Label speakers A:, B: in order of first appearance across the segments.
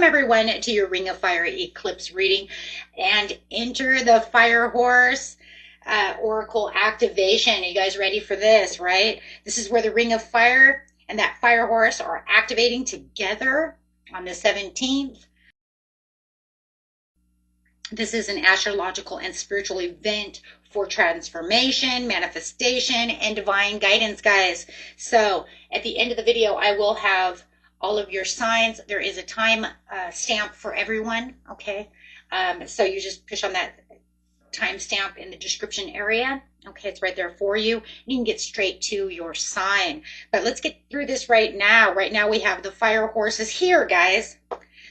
A: Welcome everyone to your Ring of Fire eclipse reading, and enter the Fire Horse Oracle activation. Are you guys ready for this, right? This is where the Ring of Fire and that Fire Horse are activating together on the 17th. This is an astrological and spiritual event for transformation, manifestation, and divine guidance, guys. So at the end of the video, I will have all of your signs. There is a time stamp for everyone, okay? So you just push on that time stamp in the description area. Okay, it's right there for you. You can get straight to your sign. But let's get through this right now. Right now we have the Fire Horses here, guys.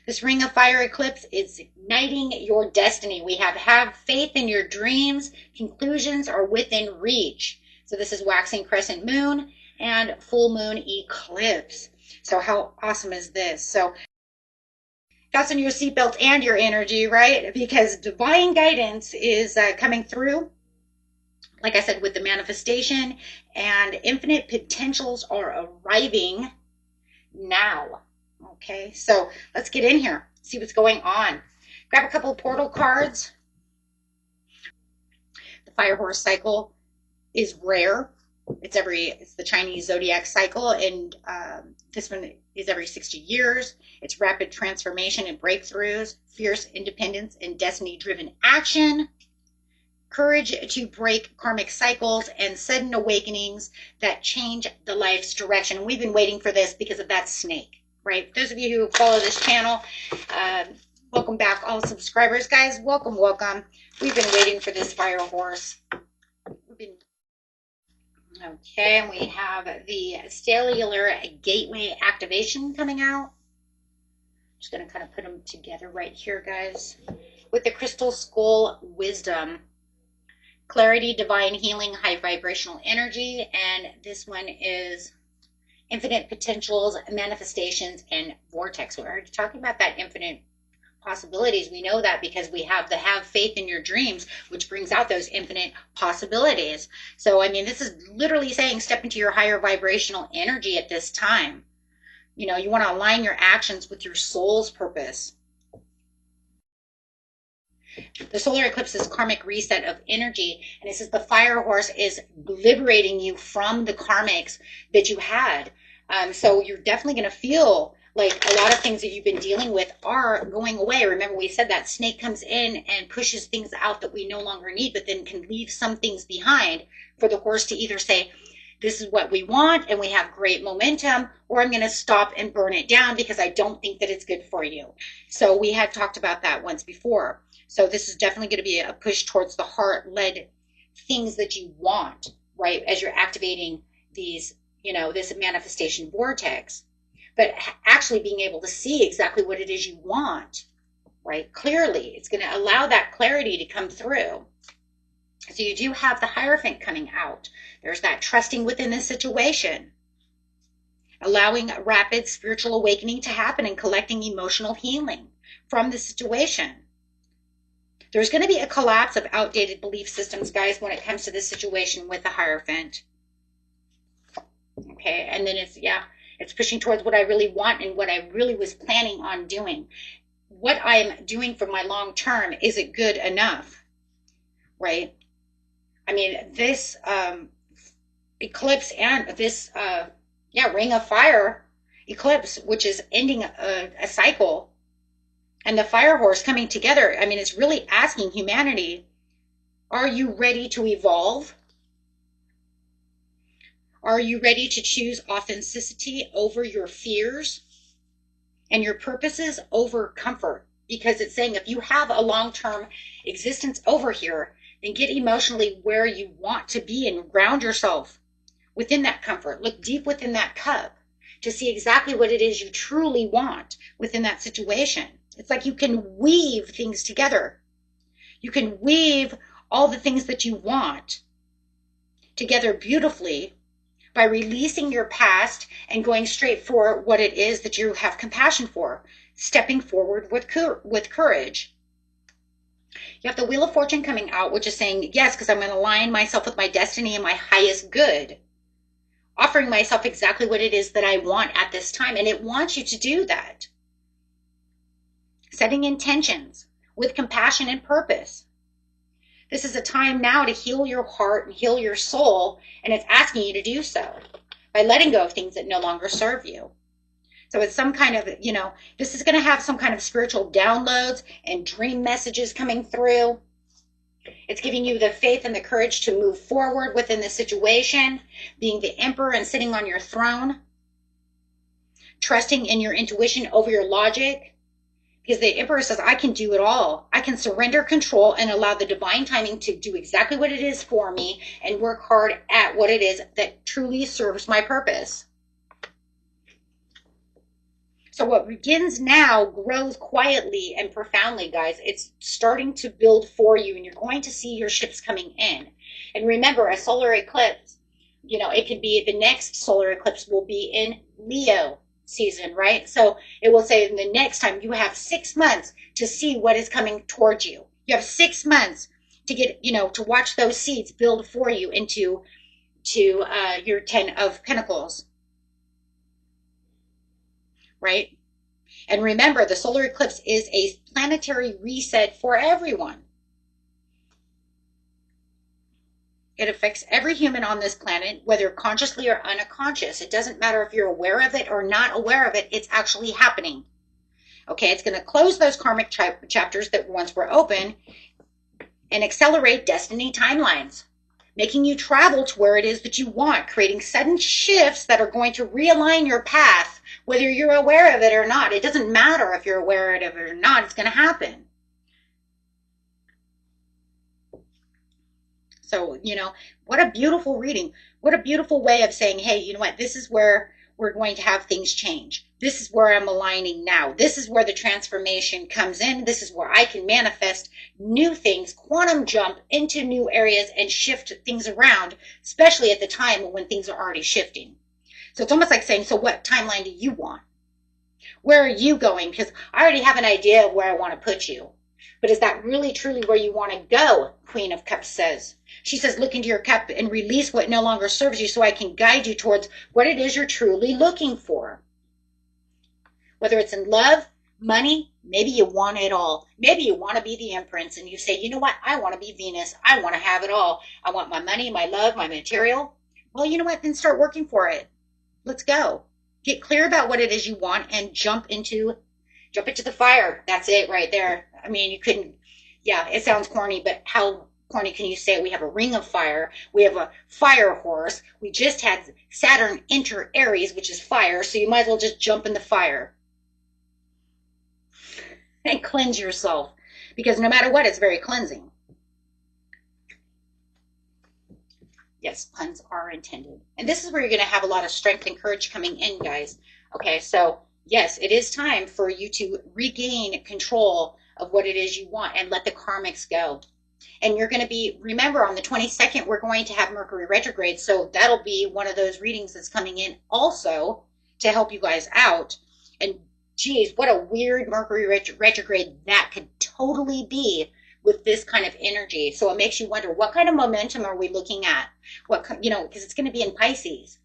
A: This Ring of Fire eclipse is igniting your destiny. We have faith in your dreams. Conclusions are within reach. So this is waxing crescent moon and full moon eclipse. So how awesome is this? So fasten your seatbelt and your energy, right? Because divine guidance is coming through. Like I said, with the manifestation, and infinite potentials are arriving now. Okay, so let's get in here, see what's going on. Grab a couple of portal cards. The Fire Horse cycle is rare. It's the Chinese zodiac cycle, and this one is every 60 years. It's rapid transformation and breakthroughs, fierce independence and destiny-driven action, courage to break karmic cycles, and sudden awakenings that change the life's direction. And we've been waiting for this because of that snake, right? Those of you who follow this channel, welcome back, all subscribers, guys. Welcome, welcome. We've been waiting for this Fire Horse. Okay, and we have the Stellar Gateway activation coming out. Just going to kind of put them together right here, guys. With the Crystal Skull Wisdom, Clarity, Divine Healing, High Vibrational Energy. And this one is Infinite Potentials, Manifestations, and Vortex. We're already talking about that infinite possibilities. We know that because we have the have faith in your dreams, which brings out those infinite possibilities. So, I mean, this is literally saying step into your higher vibrational energy at this time. You know, you want to align your actions with your soul's purpose. The solar eclipse is karmic reset of energy, and it says the Fire Horse is liberating you from the karmics that you had. So you're definitely going to feel like a lot of things that you've been dealing with are going away. Remember, we said that snake comes in and pushes things out that we no longer need, but then can leave some things behind for the horse to either say, this is what we want and we have great momentum, or I'm going to stop and burn it down because I don't think that it's good for you. So we had talked about that once before. So this is definitely going to be a push towards the heart-led things that you want, right? As you're activating these, you know, this manifestation vortex. But actually being able to see exactly what it is you want, right? Clearly, it's going to allow that clarity to come through. So you do have the Hierophant coming out. There's that trusting within the situation, allowing rapid spiritual awakening to happen and collecting emotional healing from the situation. There's going to be a collapse of outdated belief systems, guys, when it comes to this situation with the Hierophant. Okay, and then it's pushing towards what I really want and what I really was planning on doing. What I'm doing for my long term, is it good enough? Right? I mean, this eclipse and this, Ring of Fire eclipse, which is ending a cycle, and the Fire Horse coming together, I mean, it's really asking humanity, are you ready to evolve? Are you ready to choose authenticity over your fears and your purposes over comfort? Because it's saying if you have a long-term existence over here, then get emotionally where you want to be and ground yourself within that comfort. Look deep within that cup to see exactly what it is you truly want within that situation. It's like you can weave things together. You can weave all the things that you want together beautifully by releasing your past and going straight for what it is that you have compassion for, stepping forward with courage. You have the Wheel of Fortune coming out, which is saying, yes, because I'm going to align myself with my destiny and my highest good, offering myself exactly what it is that I want at this time. And it wants you to do that. setting intentions with compassion and purpose. This is a time now to heal your heart and heal your soul, and it's asking you to do so by letting go of things that no longer serve you. So it's some kind of, this is going to have some kind of spiritual downloads and dream messages coming through. It's giving you the faith and the courage to move forward within the situation, being the emperor and sitting on your throne, trusting in your intuition over your logic, because the emperor says, I can do it all. I can surrender control and allow the divine timing to do exactly what it is for me and work hard at what it is that truly serves my purpose. So what begins now grows quietly and profoundly, guys. It's starting to build for you, and you're going to see your ships coming in. And remember, a solar eclipse, it could be the next solar eclipse will be in Leo season, right? So it will say in the next time you have 6 months to see what is coming towards you. You have 6 months to get, to watch those seeds build for you into your 10 of Pentacles. Right? And remember, the solar eclipse is a planetary reset for everyone. It affects every human on this planet, whether consciously or unconscious. It doesn't matter if you're aware of it or not aware of it. It's actually happening. Okay, it's going to close those karmic chapters that once were open and accelerate destiny timelines, making you travel to where it is that you want, creating sudden shifts that are going to realign your path, whether you're aware of it or not. It doesn't matter if you're aware of it or not. It's going to happen. So, what a beautiful reading. What a beautiful way of saying, hey, you know what? This is where we're going to have things change. This is where I'm aligning now. This is where the transformation comes in. This is where I can manifest new things, quantum jump into new areas and shift things around, especially at the time when things are already shifting. So it's almost like saying, so what timeline do you want? Where are you going? Because I already have an idea of where I want to put you. But is that really truly where you want to go? Queen of Cups says. She says, look into your cup and release what no longer serves you so I can guide you towards what it is you're truly looking for. Whether it's in love, money, maybe you want it all. Maybe you want to be the Empress and you say, you know what? I want to be Venus. I want to have it all. I want my money, my love, my material. Well, you know what? Then start working for it. Let's go. Get clear about what it is you want and jump into the fire. That's it right there. I mean, you couldn't, it sounds corny, but how corny can you say? We have a ring of fire. We have a fire horse. We just had Saturn enter Aries, which is fire. So you might as well just jump in the fire and cleanse yourself, because no matter what, it's very cleansing. Yes, puns are intended. And this is where you're going to have a lot of strength and courage coming in, guys. Okay, so yes, it is time for you to regain control of what it is you want and let the karmics go. And you're going to be, remember, on the 22nd, we're going to have Mercury retrograde. So that'll be one of those readings that's coming in also to help you guys out. And geez, what a weird Mercury retrograde that could totally be with this kind of energy. So it makes you wonder, what kind of momentum are we looking at? Because it's going to be in Pisces.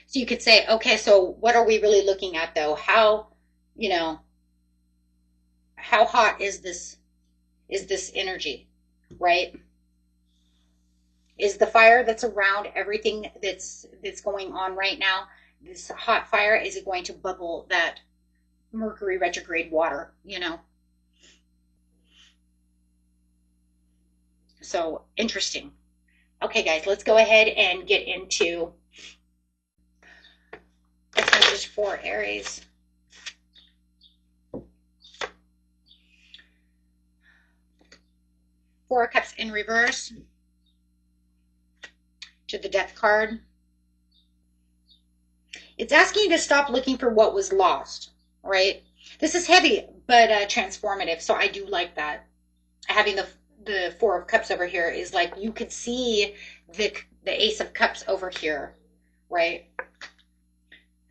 A: So you could say, okay, so what are we really looking at though? How hot is this energy, right? Is the fire that's around everything that's going on right now, this hot fire, is it going to bubble that Mercury retrograde water, So interesting. Okay, guys, let's go ahead and get into message for Aries. Four of Cups in reverse to the Death card. It's asking you to stop looking for what was lost, right? This is heavy, but transformative, so I do like that. Having the Four of Cups over here is like you could see the Ace of Cups over here, right?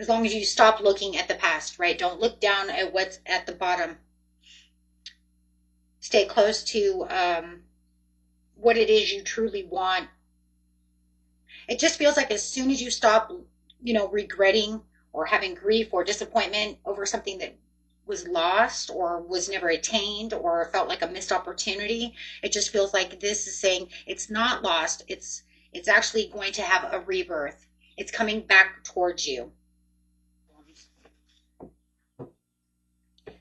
A: As long as you stop looking at the past, right? Don't look down at what's at the bottom. Stay close to what it is you truly want. It just feels like as soon as you stop, regretting or having grief or disappointment over something that was lost or was never attained or felt like a missed opportunity. It just feels like this is saying it's not lost. It's actually going to have a rebirth. It's coming back towards you.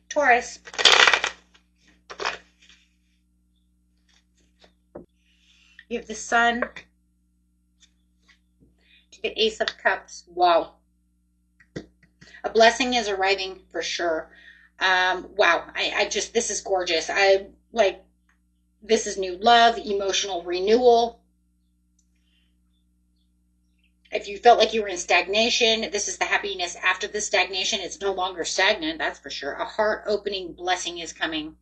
A: Taurus. You have the Sun to the Ace of Cups. Wow. A blessing is arriving for sure. Wow. I just, this is gorgeous. I like, this is new love, emotional renewal. If you felt like you were in stagnation, this is the happiness after the stagnation. It's no longer stagnant, that's for sure. A heart-opening blessing is coming.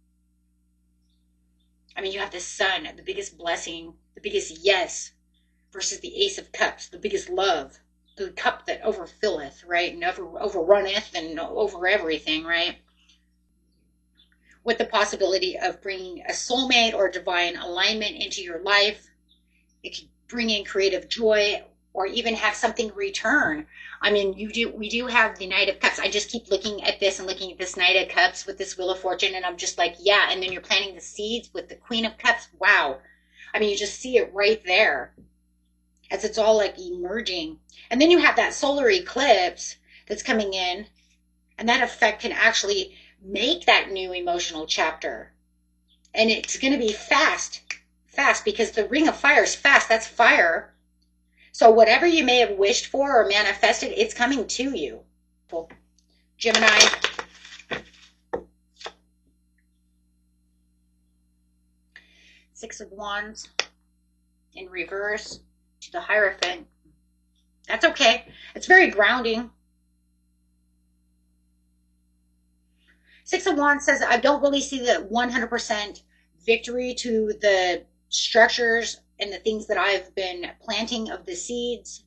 A: I mean, you have the Sun, the biggest blessing, the biggest yes, versus the Ace of Cups, the biggest love, the cup that overfilleth, right? And overrunneth and over everything, right? With the possibility of bringing a soulmate or divine alignment into your life. It could bring in creative joy or even have something return. I mean, we do have the Knight of Cups. I just keep looking at this and looking at this Knight of Cups with this Wheel of Fortune, and I'm just like, yeah. And then you're planting the seeds with the Queen of Cups. Wow. I mean, you just see it right there as it's all like emerging. And then you have that solar eclipse that's coming in, and that effect can actually make that new emotional chapter. And it's going to be fast, because the Ring of Fire is fast. That's fire. So whatever you may have wished for or manifested, it's coming to you. Gemini. Six of Wands in reverse to the Hierophant. That's okay. It's very grounding. Six of Wands says, I don't really see the 100% victory to the structures and the things that I've been planting of the seeds.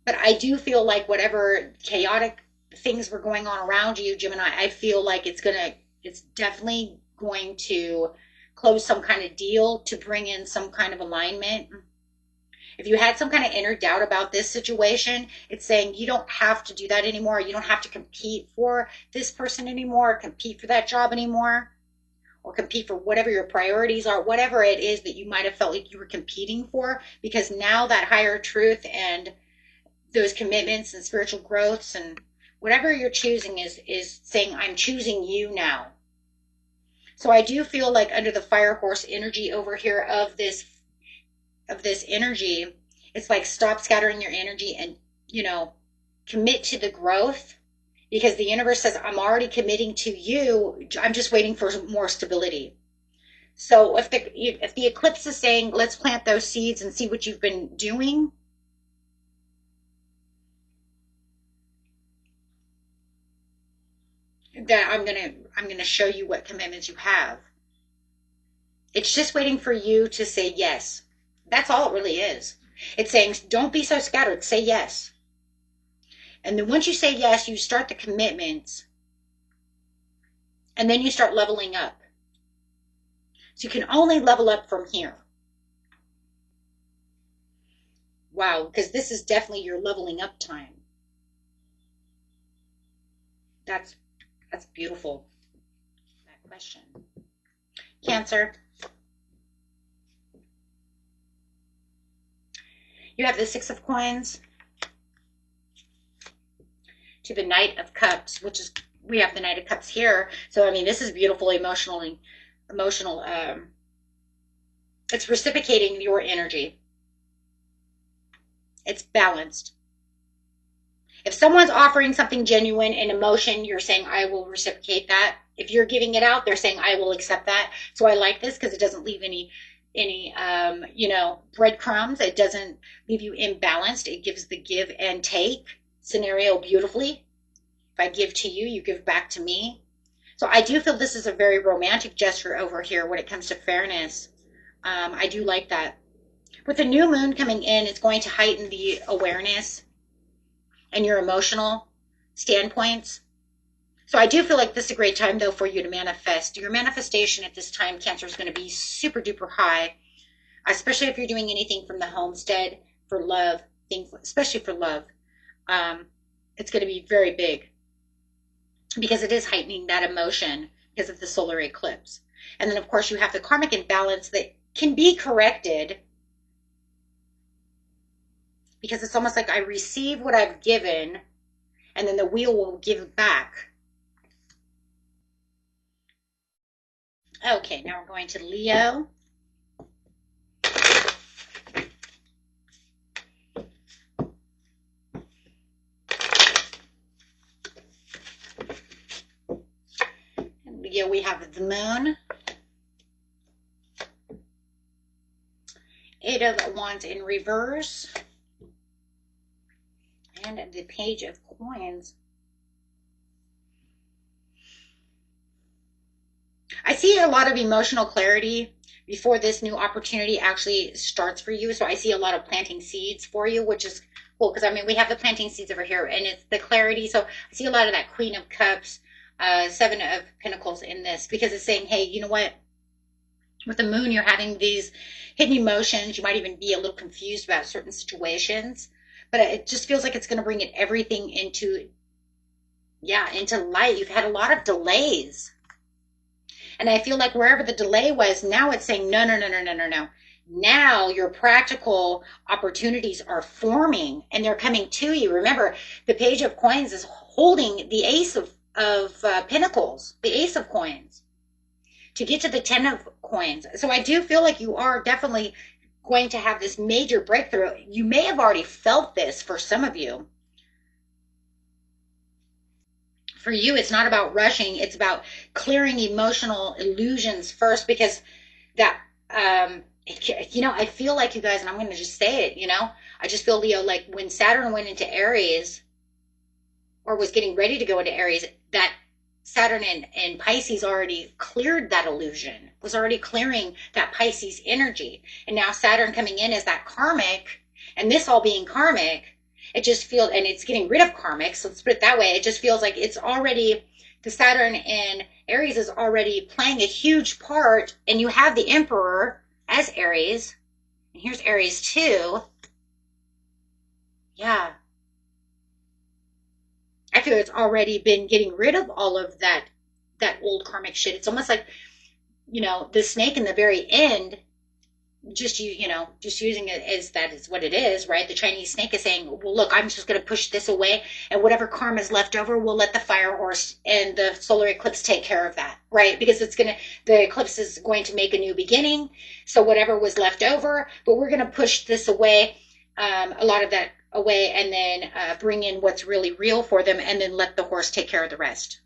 A: But I do feel like whatever chaotic things were going on around you, Gemini, I feel like it's definitely going to close some kind of deal to bring in some kind of alignment. If you had some kind of inner doubt about this situation, it's saying you don't have to do that anymore. You don't have to compete for this person anymore, compete for that job anymore, or compete for whatever your priorities are, whatever it is that you might have felt like you were competing for, because now that higher truth and those commitments and spiritual growths and whatever you're choosing is saying, I'm choosing you now. So I do feel like under the fire horse energy over here of this energy, it's like stop scattering your energy and, commit to the growth, because the universe says, I'm already committing to you. I'm just waiting for more stability. So if the eclipse is saying, let's plant those seeds and see what you've been doing, that I'm going to show you what commitments you have. It's just waiting for you to say yes. That's all it really is. It's saying, don't be so scattered. Say yes. And then once you say yes, you start the commitments. And then you start leveling up. So you can only level up from here. Wow, because this is definitely your leveling up time. That's beautiful. That question. Cancer. You have the Six of Coins to the Knight of Cups, which is, we have the Knight of Cups here. So, I mean, this is beautiful, emotional. It's reciprocating your energy. It's balanced. If someone's offering something genuine in emotion, you're saying, I will reciprocate that. If you're giving it out, they're saying, I will accept that. So I like this because it doesn't leave any breadcrumbs. It doesn't leave you imbalanced. It gives the give and take scenario beautifully. If I give to you, you give back to me. So I do feel this is a very romantic gesture over here when it comes to fairness. I do like that. With the new moon coming in, it's going to heighten the awareness and your emotional standpoints. So I do feel like this is a great time, though, for you to manifest. Your manifestation at this time, Cancer, is going to be super duper high, especially if you're doing anything from the homestead for love, things, especially for love. It's going to be very big. because it is heightening that emotion because of the solar eclipse. And then, of course, you have the karmic imbalance that can be corrected because it's almost like I receive what I've given, and then the wheel will give back. Okay, now we're going to Leo. And Leo, we have the moon. 8 of Wands in reverse. And the Page of Coins. I see a lot of emotional clarity before this new opportunity actually starts for you. So I see a lot of planting seeds for you, which is cool because I mean we have the planting seeds over here and it's the clarity. So I see a lot of that Queen of Cups, 7 of Pentacles in this because it's saying, hey, you know what? With the moon, you're having these hidden emotions. You might even be a little confused about certain situations, but it just feels like it's going to bring everything into light. You've had a lot of delays. And I feel like wherever the delay was, now it's saying, no, no, no, no, no, no, no. Now your practical opportunities are forming and they're coming to you. Remember, the Page of Coins is holding the Ace of Pentacles, the Ace of Coins, to get to the 10 of Coins. So I do feel like you are definitely going to have this major breakthrough. You may have already felt this for some of you. For you, it's not about rushing. It's about clearing emotional illusions first because that, I feel like you guys, and I'm going to just say it, I just feel, Leo, like when Saturn went into Aries or was getting ready to go into Aries, that Saturn and Pisces already cleared that illusion, was already clearing that Pisces energy. And now Saturn coming in as that karmic, and this all being karmic, it just feels, and it's getting rid of karmic, so let's put it that way. It just feels like it's already, the Saturn in Aries is already playing a huge part, and you have the Emperor as Aries, and here's Aries too. Yeah. I feel it's already been getting rid of all of that old karmic shit. It's almost like, the snake in the very end, just using it as that is what it is, right? The Chinese snake is saying, well, look, I'm just going to push this away, and whatever karma is left over, we'll let the fire horse and the solar eclipse take care of that, right? Because the eclipse is going to make a new beginning. So whatever was left over, but we're going to push this away, a lot of that away, and then bring in what's really real for them, and then let the horse take care of the rest.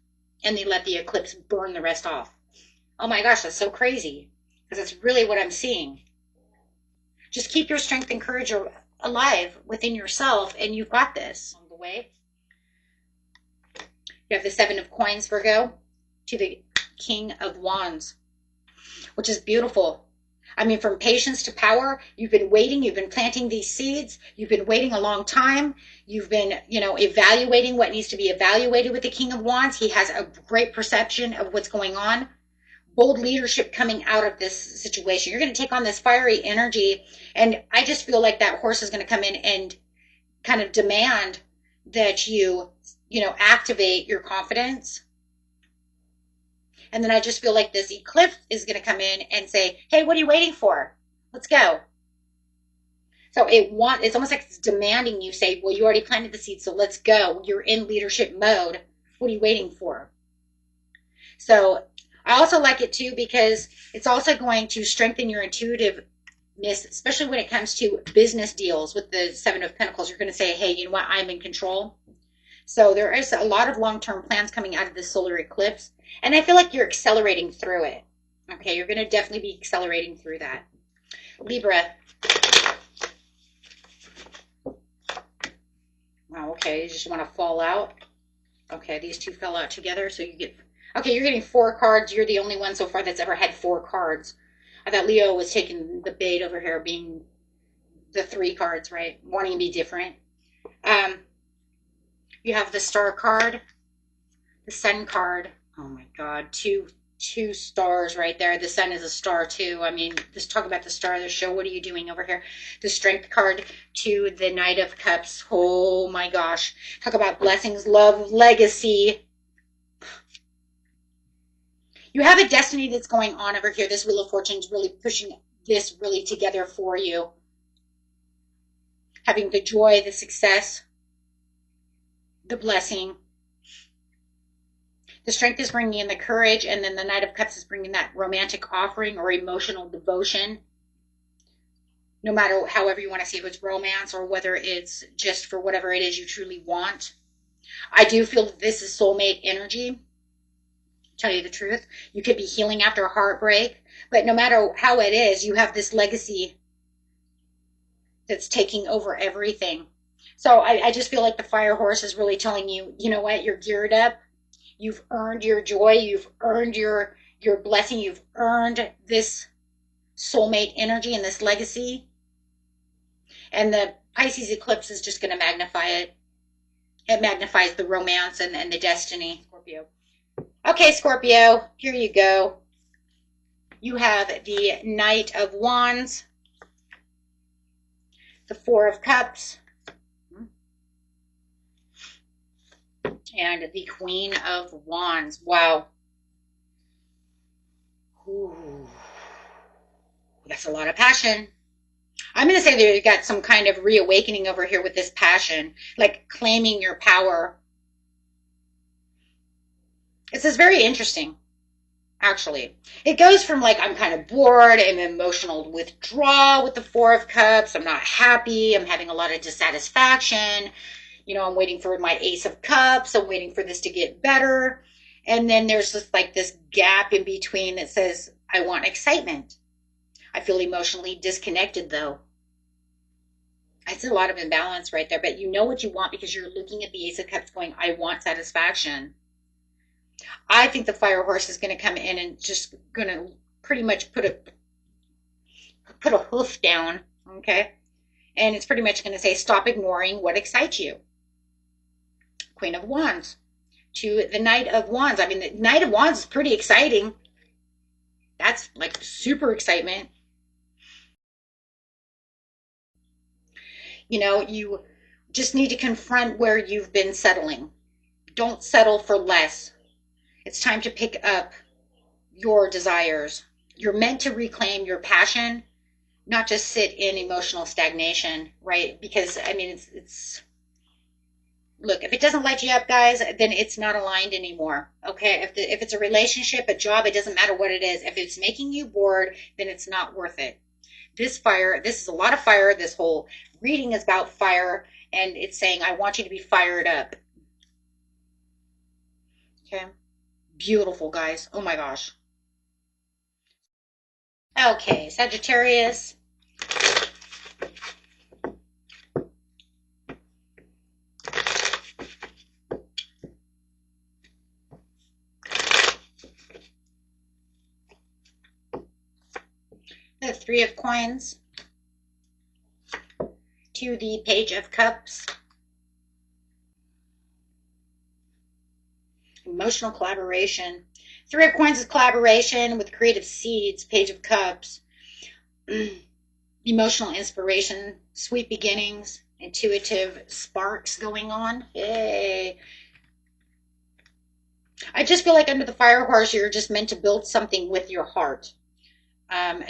A: And then let the eclipse burn the rest off. Oh my gosh, that's so crazy. Because that's really what I'm seeing. Just keep your strength and courage alive within yourself, and you've got this on the way. You have the 7 of Coins, Virgo, to the King of Wands, which is beautiful. I mean, from patience to power, you've been waiting, you've been planting these seeds, you've been waiting a long time, you've been, evaluating what needs to be evaluated with the King of Wands. He has a great perception of what's going on. Bold leadership coming out of this situation. You're going to take on this fiery energy, and I just feel like that horse is going to come in and kind of demand that you activate your confidence. And then I just feel like this eclipse is going to come in and say, hey, what are you waiting for? Let's go. So it's almost like it's demanding you say, well, you already planted the seed, so let's go. You're in leadership mode. What are you waiting for? So I also like it too because it's also going to strengthen your intuitiveness, especially when it comes to business deals with the 7 of Pentacles. You're going to say, hey, you know what? I'm in control. So there is a lot of long-term plans coming out of this solar eclipse. And I feel like you're accelerating through it. Okay, you're going to definitely be accelerating through that. Libra. Wow, okay, you just want to fall out. Okay, these two fell out together, so you get... Okay, you're getting 4 cards. You're the only one so far that's ever had 4 cards. I thought Leo was taking the bait over here, being the 3 cards, right? Wanting to be different. You have the Star card, the Sun card. Oh my God, two stars right there. The Sun is a star too. I mean, just talk about the star of the show. What are you doing over here? The Strength card to the Knight of Cups. Oh my gosh. Talk about blessings, love, legacy. You have a destiny that's going on over here. This Wheel of Fortune is really pushing this really together for you. Having the joy, the success, the blessing. The Strength is bringing in the courage, and then the Knight of Cups is bringing that romantic offering or emotional devotion. No matter however you want to see it, it's romance or whether it's just for whatever it is you truly want. I do feel that this is soulmate energy. Tell you the truth. You could be healing after a heartbreak, but no matter how it is, you have this legacy that's taking over everything. So I just feel like the Fire Horse is really telling you, you know what, you're geared up. You've earned your joy. You've earned your blessing. You've earned this soulmate energy and this legacy. And the Pisces eclipse is just going to magnify it. It magnifies the romance and the destiny. Scorpio. Okay, Scorpio, here you go. You have the Knight of Wands, the Four of Cups, and the Queen of Wands. Wow. Ooh. That's a lot of passion. I'm going to say that you've got some kind of reawakening over here with this passion, like claiming your power. This is very interesting, actually. It goes from like, I'm kind of bored and emotional withdrawal with the Four of Cups. I'm not happy. I'm having a lot of dissatisfaction. You know, I'm waiting for my Ace of Cups. I'm waiting for this to get better. And then there's just like this gap in between that says, I want excitement. I feel emotionally disconnected, though. It's a lot of imbalance right there, but you know what you want because you're looking at the Ace of Cups going, I want satisfaction. I think the Fire Horse is going to come in and just going to pretty much put a hoof down, okay? And it's pretty much going to say, stop ignoring what excites you. Queen of Wands to the Knight of Wands. I mean, the Knight of Wands is pretty exciting. That's like super excitement. You know, you just need to confront where you've been settling. Don't settle for less. It's time to pick up your desires. You're meant to reclaim your passion, not just sit in emotional stagnation, right? Because, I mean, it's look, if it doesn't light you up, guys, then it's not aligned anymore, okay? If it's a relationship, a job, it doesn't matter what it is. If it's making you bored, then it's not worth it. This is a lot of fire. This whole reading is about fire, and it's saying, I want you to be fired up. Okay? Beautiful, guys. Oh my gosh. Okay, Sagittarius. The Three of Coins to the Page of Cups. Emotional collaboration. Three of Coins is collaboration with creative seeds. Page of Cups. Emotional inspiration. Sweet beginnings. Intuitive sparks going on. Yay. I just feel like under the Fire Horse, you're just meant to build something with your heart.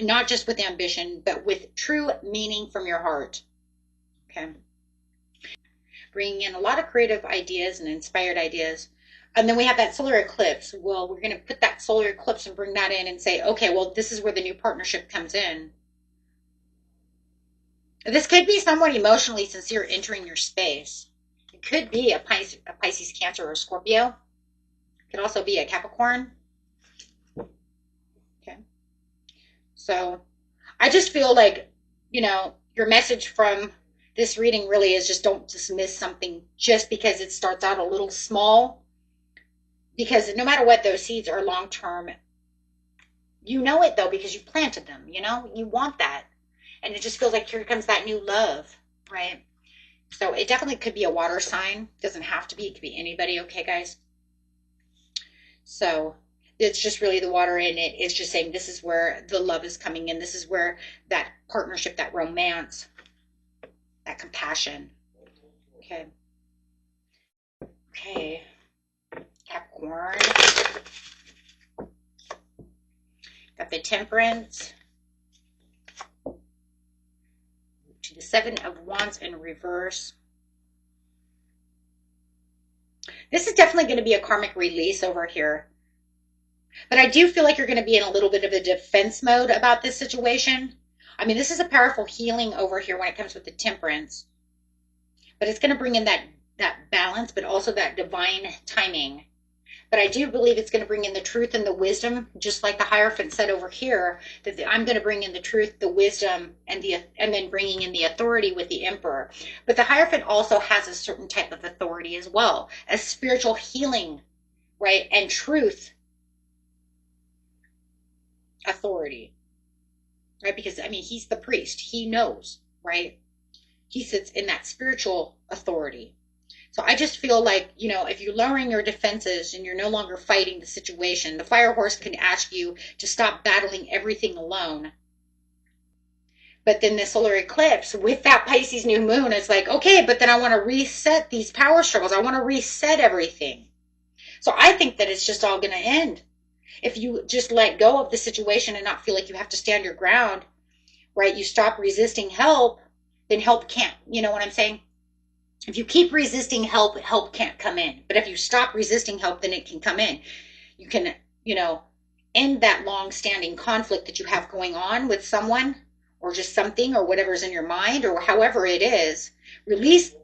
A: Not just with ambition, but with true meaning from your heart. Okay. Bringing in a lot of creative ideas and inspired ideas. And then we have that solar eclipse. Well, we're going to put that solar eclipse and bring that in and say, okay, well, this is where the new partnership comes in. This could be someone emotionally sincere entering your space. It could be a Pisces, Cancer, or Scorpio. It could also be a Capricorn. Okay. So I just feel like, you know, your message from this reading really is just don't dismiss something just because it starts out a little small. Because no matter what, those seeds are long-term. You know it, though, because you planted them, you know? You want that. And it just feels like here comes that new love, right? So it definitely could be a water sign. It doesn't have to be. It could be anybody, okay, guys? So it's just really the water in it is just saying this is where the love is coming in. This is where that partnership, that romance, that compassion. Okay. Okay. Capricorn. Got the Temperance. To the Seven of Wands in reverse. This is definitely going to be a karmic release over here. But I do feel like you're going to be in a little bit of a defense mode about this situation. I mean, this is a powerful healing over here when it comes with the Temperance. But it's going to bring in that balance, but also that divine timing. But I do believe it's going to bring in the truth and the wisdom, just like the Hierophant said over here, that I'm going to bring in the truth, the wisdom, and then bringing in the authority with the Emperor. But the Hierophant also has a certain type of authority as well, as spiritual healing, right, and truth authority, right? Because, I mean, he's the priest. He knows, right? He sits in that spiritual authority. So I just feel like, you know, if you're lowering your defenses and you're no longer fighting the situation, the Fire Horse can ask you to stop battling everything alone. But then the solar eclipse with that Pisces new moon, it's like, okay, but then I want to reset these power struggles. I want to reset everything. So I think that it's just all going to end. If you just let go of the situation and not feel like you have to stand your ground, right? You stop resisting help, then help can't, you know what I'm saying? If you keep resisting help, help can't come in. But if you stop resisting help, then it can come in. You can, you know, end that long-standing conflict that you have going on with someone or just something or whatever's in your mind or however it is. Release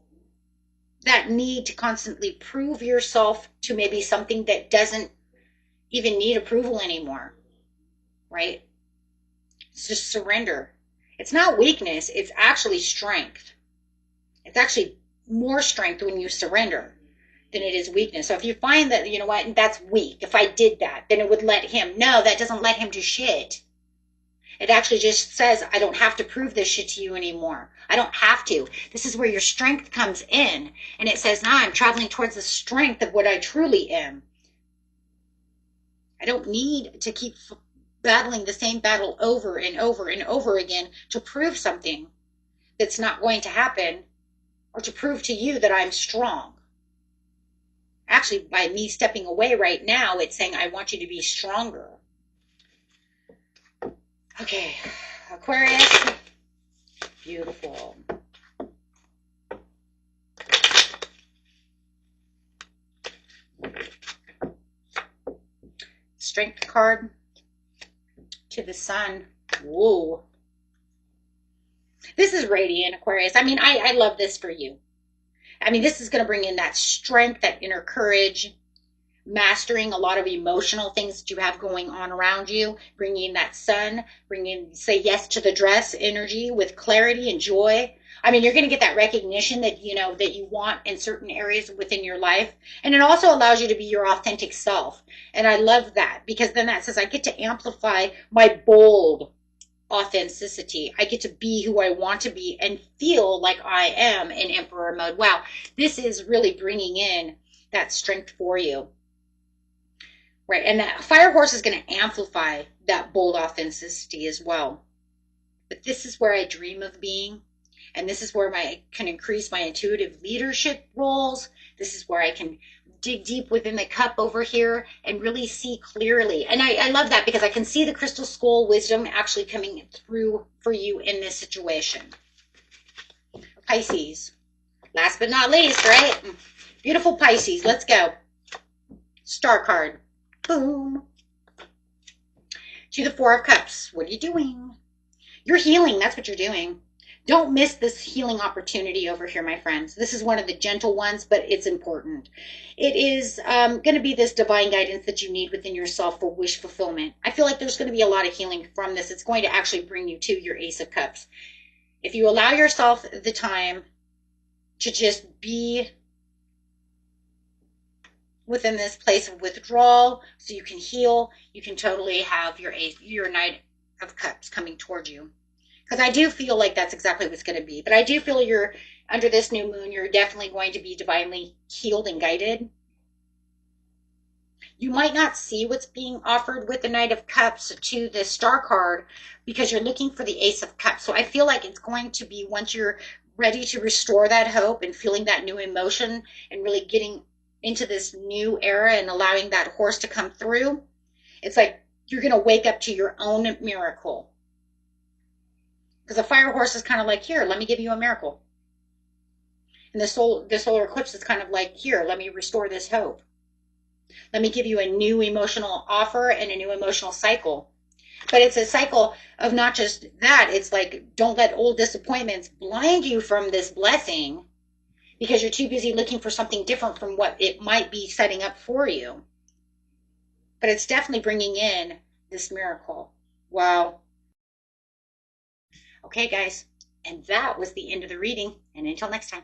A: that need to constantly prove yourself to maybe something that doesn't even need approval anymore, right? It's just surrender. It's not weakness. It's actually strength. It's actually more strength when you surrender than it is weakness. So if you find that, you know what, that's weak, if I did that, then it would let him. No, that doesn't let him do shit. It actually just says, I don't have to prove this shit to you anymore. I don't have to. This is where your strength comes in. And it says, now I'm traveling towards the strength of what I truly am. I don't need to keep battling the same battle over and over and over again to prove something that's not going to happen or to prove to you that I'm strong. Actually, by me stepping away right now, it's saying I want you to be stronger. Okay, Aquarius. Beautiful. Strength card to the Sun. Whoa. This is radiant, Aquarius. I mean, I love this for you. I mean, this is going to bring in that strength, that inner courage, mastering a lot of emotional things that you have going on around you, bringing in that Sun, bringing, say yes to the dress energy with clarity and joy. I mean, you're going to get that recognition that, you know, that you want in certain areas within your life. And it also allows you to be your authentic self. And I love that because then that says I get to amplify my bold authenticity. I get to be who I want to be and feel like I am in Emperor mode. Wow, this is really bringing in that strength for you. Right, and that Fire Horse is going to amplify that bold authenticity as well. But this is where I dream of being. And this is where I can increase my intuitive leadership roles. This is where I can dig deep within the cup over here and really see clearly. And I love that because I can see the crystal skull wisdom actually coming through for you in this situation. Pisces. Last but not least, right? Beautiful Pisces. Let's go. Star card. Boom. To the Four of Cups. What are you doing? You're healing. That's what you're doing. Don't miss this healing opportunity over here, my friends. This is one of the gentle ones, but it's important. It is going to be this divine guidance that you need within yourself for wish fulfillment. I feel like there's going to be a lot of healing from this. It's going to actually bring you to your Ace of Cups. If you allow yourself the time to just be within this place of withdrawal so you can heal, you can totally have your Knight of Cups coming towards you. Because I do feel like that's exactly what's going to be. But I do feel you're, under this new moon, you're definitely going to be divinely healed and guided. You might not see what's being offered with the Knight of Cups to the Star card because you're looking for the Ace of Cups. So I feel like it's going to be once you're ready to restore that hope and feeling that new emotion and really getting into this new era and allowing that horse to come through. It's like You're going to wake up to your own miracle. Because a fire horse is kind of like, here, let me give you a miracle. And the solar eclipse is kind of like, here, let me restore this hope. Let me give you a new emotional offer and a new emotional cycle. But it's a cycle of not just that. It's like, don't let old disappointments blind you from this blessing because you're too busy looking for something different from what it might be setting up for you. But it's definitely bringing in this miracle. Wow. Okay, guys. And that was the end of the reading. And until next time.